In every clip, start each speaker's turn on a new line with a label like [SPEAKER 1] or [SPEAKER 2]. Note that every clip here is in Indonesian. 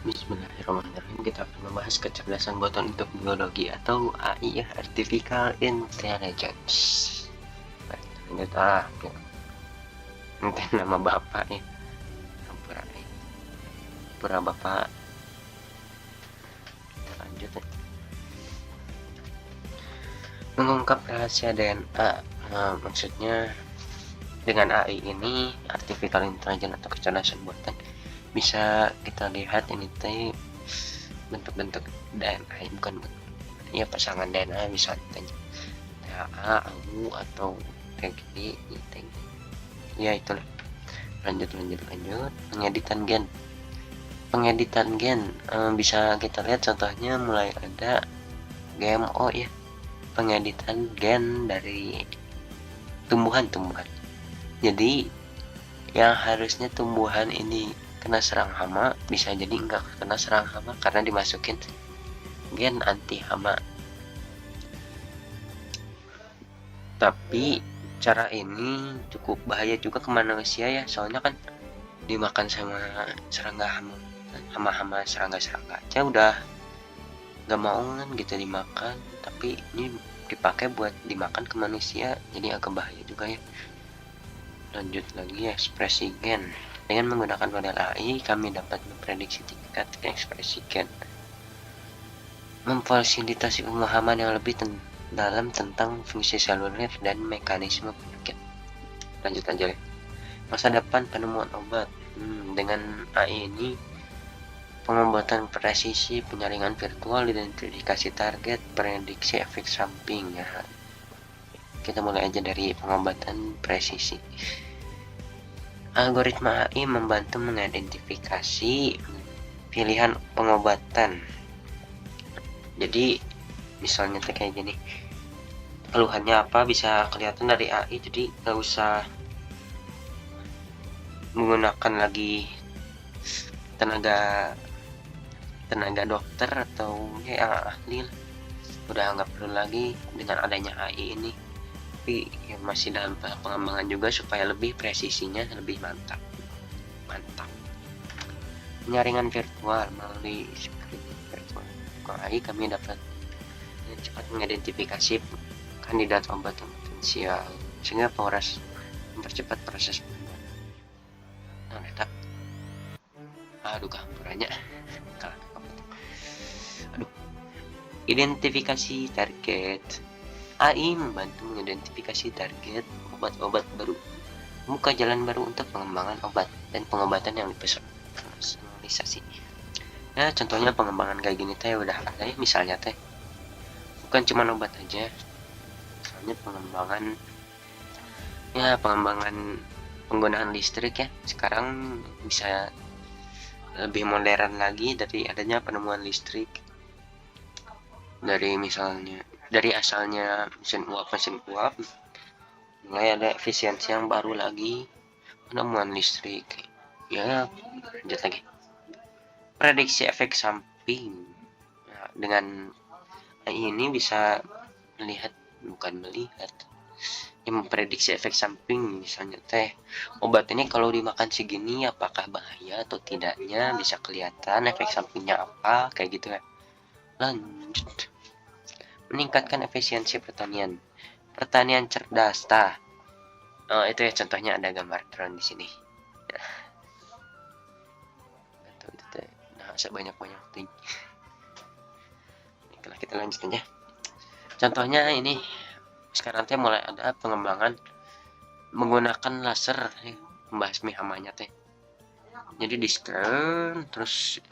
[SPEAKER 1] Bismillahirrahmanirrahim. Kita akan membahas kecerdasan buatan untuk biologi atau AI ya, Artificial Intelligence. Baik, lanjut nanti nama bapak ya, pura bapak. Kita lanjut ya. Mengungkap rahasia DNA. Maksudnya dengan AI ini, Artificial Intelligence atau kecerdasan buatan, bisa kita lihat ini teh bentuk-bentuk DNA, bukan ya pasangan DNA misalnya THA, AU atau TGD, ya itulah. Lanjut. Pengeditan gen bisa kita lihat contohnya mulai ada GMO ya, pengeditan gen dari tumbuhan. Jadi yang harusnya tumbuhan ini kena serang hama bisa jadi enggak kena serang hama karena dimasukin gen anti hama. Tapi cara ini cukup bahaya juga ke manusia ya, soalnya kan dimakan sama serangga hama serangga aja udah gak mau kan gitu dimakan, tapi ini dipakai buat dimakan ke manusia, jadi agak bahaya juga ya. Lanjut lagi, ekspresi gen. Dengan menggunakan model AI, kami dapat memprediksi tingkat ekspresi gen, memfasilitasi pemahaman yang lebih dalam tentang fungsi seluler dan mekanisme penyakit. Lanjut aja ya. Masa depan penemuan obat. Dengan AI ini, pengobatan presisi, penyaringan virtual, identifikasi target, prediksi efek samping ya. Kita mulai aja dari pengobatan presisi. Algoritma AI membantu mengidentifikasi pilihan pengobatan. Jadi misalnya kayak gini, keluhannya apa bisa kelihatan dari AI, jadi nggak usah menggunakan lagi tenaga dokter atau ya ahli, udah nggak perlu lagi dengan adanya AI ini. Tapi ya masih dalam pengembangan juga supaya lebih presisinya lebih mantap. Penyaringan virtual melalui screening virtual AI, kami dapat cepat mengidentifikasi kandidat obat yang potensial sehingga mempercepat proses pembuatan. Kampurannya identifikasi target. AI membantu mengidentifikasi target obat-obat baru, membuka jalan baru untuk pengembangan obat dan pengobatan yang dipersonalisasi. Nah, contohnya pengembangan kayak gini teh udah ada ya, misalnya teh bukan cuma obat aja, misalnya pengembangan penggunaan listrik ya. Sekarang bisa lebih modern lagi dari adanya penemuan listrik, dari asalnya mesin uap, mulai ada efisiensi yang baru lagi, penemuan listrik ya. Lanjut lagi, prediksi efek samping. Nah, dengan ini bisa memprediksi efek samping. Misalnya teh obat ini kalau dimakan segini apakah bahaya atau tidaknya, bisa kelihatan efek sampingnya apa kayak gitu ya. Lanjut, meningkatkan efisiensi pertanian cerdas. Itu ya contohnya, ada gambar drone di sini. Sebanyak ting. Kita lanjut aja. Contohnya ini sekarang teh mulai ada pengembangan menggunakan laser membasmi hamanya teh. Jadi di scan terus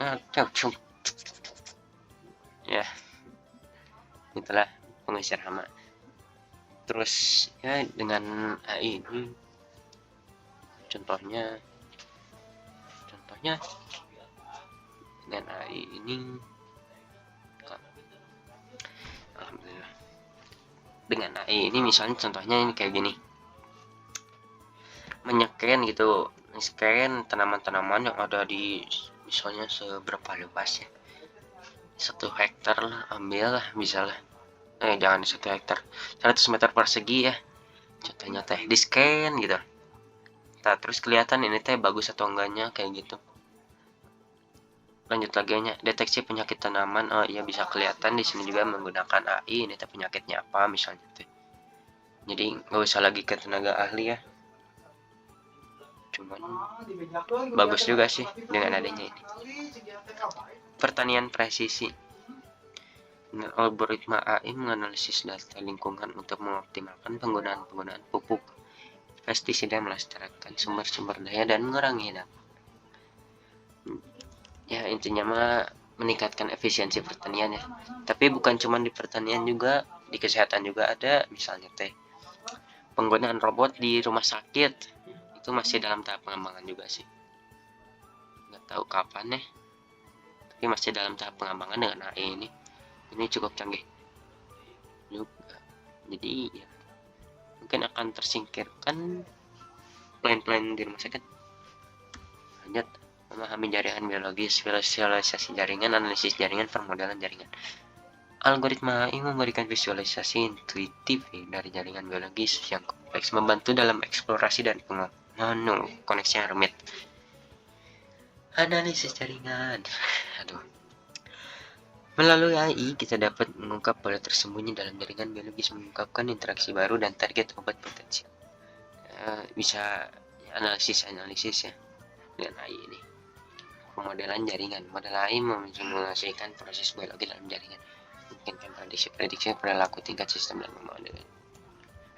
[SPEAKER 1] ya itulah pengusir hama. Terus ya dengan AI ini contohnya dengan AI ini alhamdulillah, dengan AI ini misalnya contohnya ini kayak gini, scan tanaman-tanaman yang ada di misalnya seberapa luas ya, 1 hektar lah, ambil lah misalnya jangan 1 hektar, 100 meter persegi ya contohnya teh, di scan gitu. Terus kelihatan ini teh bagus atau enggaknya kayak gitu. Lanjut lagi nya, deteksi penyakit tanaman. Oh iya, bisa kelihatan di sini juga menggunakan AI. Ini penyakitnya apa misalnya tuh. Jadi nggak usah lagi ke tenaga ahli ya. Cuman bagus juga sih dengan adanya ini. Pertanian presisi. Algoritma AI menganalisis data lingkungan untuk mengoptimalkan penggunaan pupuk, pestisida, melestarikan sumber-sumber daya dan mengurangi dampak. Ya intinya mah meningkatkan efisiensi pertanian ya. Tapi bukan cuma di pertanian juga, di kesehatan juga ada, misalnya penggunaan robot di rumah sakit itu masih dalam tahap pengembangan juga sih. Nggak tahu kapan ya, tapi masih dalam tahap pengembangan dengan AI ini. Ini cukup canggih juga. Jadi ya mungkin akan tersingkirkan plan-plan di rumah sakit. Lanjut, memahami jaringan biologis, visualisasi jaringan, analisis jaringan, permodelan jaringan. Algoritma AI memberikan visualisasi intuitif dari jaringan biologis yang kompleks, membantu dalam eksplorasi dan koneksi yang rumit. Analisis jaringan. Melalui AI, kita dapat mengungkap pola tersembunyi dalam jaringan biologis, mengungkapkan interaksi baru dan target obat potensial. Bisa analisis ya dengan AI ini. Pemodelan jaringan. Model AI memsimulasikan proses biologi dalam jaringan, memungkinkan prediksi perilaku tingkat sistem dan pemodelan.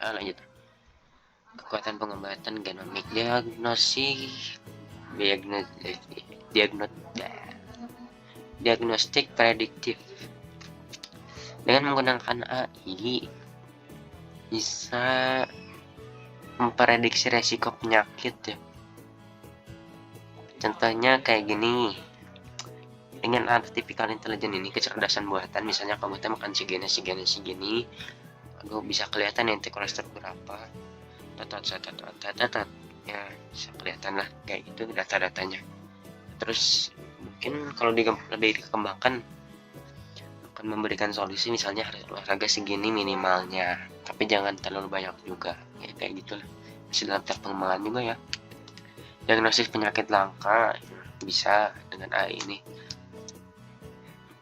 [SPEAKER 1] Lanjut. Kekuatan pengobatan genomik, diagnostik prediktif. Dengan menggunakan AI bisa memprediksi resiko penyakit ya. Contohnya kayak gini, dengan artificial intelligence ini, kecerdasan buatan, misalnya kamu makan segini, bisa kelihatan nanti kolesterol berapa, ya bisa kelihatan lah kayak gitu data-datanya. Terus mungkin kalau lebih dikembangkan akan memberikan solusi, misalnya harus olahraga segini minimalnya, tapi jangan terlalu banyak juga ya, kayak gitulah. Masih dalam tahap pengembangan juga ya. Diagnosis penyakit langka bisa dengan AI ini.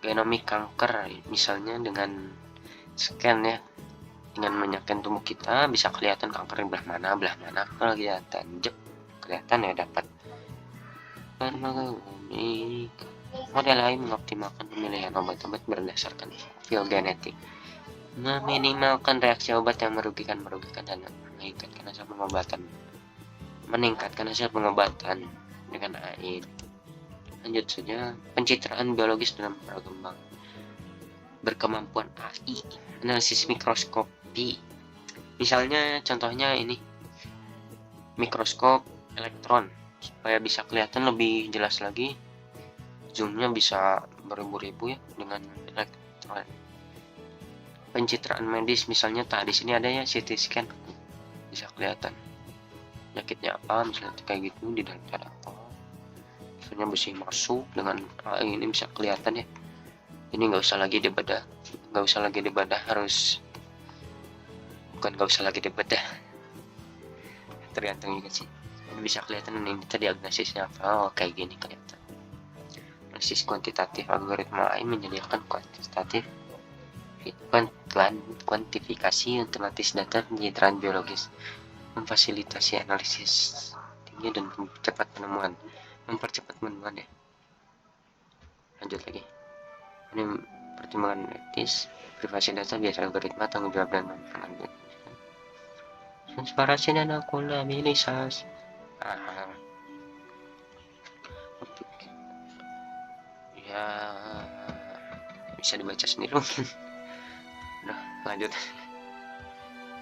[SPEAKER 1] Genomik kanker, misalnya dengan scan ya, dengan menyaksikan tubuh kita bisa kelihatan kanker di belah mana kelihatan ya dapat. Model lain mengoptimalkan pemilihan obat-obat berdasarkan profil genetik, meminimalkan reaksi obat yang merugikan dan meningkatkan hasil pengobatan dengan AI. Lanjut saja, pencitraan biologis dalam berkemampuan AI, analisis mikroskopi. Misalnya contohnya ini, mikroskop elektron, supaya bisa kelihatan lebih jelas lagi, zoomnya bisa beribu-ribu ya dengan elektron. Pencitraan medis, misalnya di sini ada ya CT scan, bisa kelihatan penyakitnya apa, misalnya kayak gitu di dalam cara apa, misalnya besi masuk dengan ini bisa kelihatan ya. Ini nggak usah lagi dibedah, tergantung juga sih. Ini bisa kelihatan ini tadi diagnosisnya apa, kayak gini kelihatan. Analisis kuantitatif, algoritma AI menyediakan kuantifikasi otomatis data pencitraan biologis, memfasilitasi analisis tinggi dan mempercepat penemuan ya. Lanjut lagi, ini pertimbangan etis, privasi data, biasa algoritma, tanggung jawab dan manfaat. Transparansi dan akuntabilitas. Ya bisa dibaca sendiri mungkin. Udah lanjut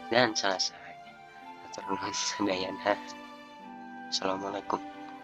[SPEAKER 1] dan selesai. Assalamualaikum.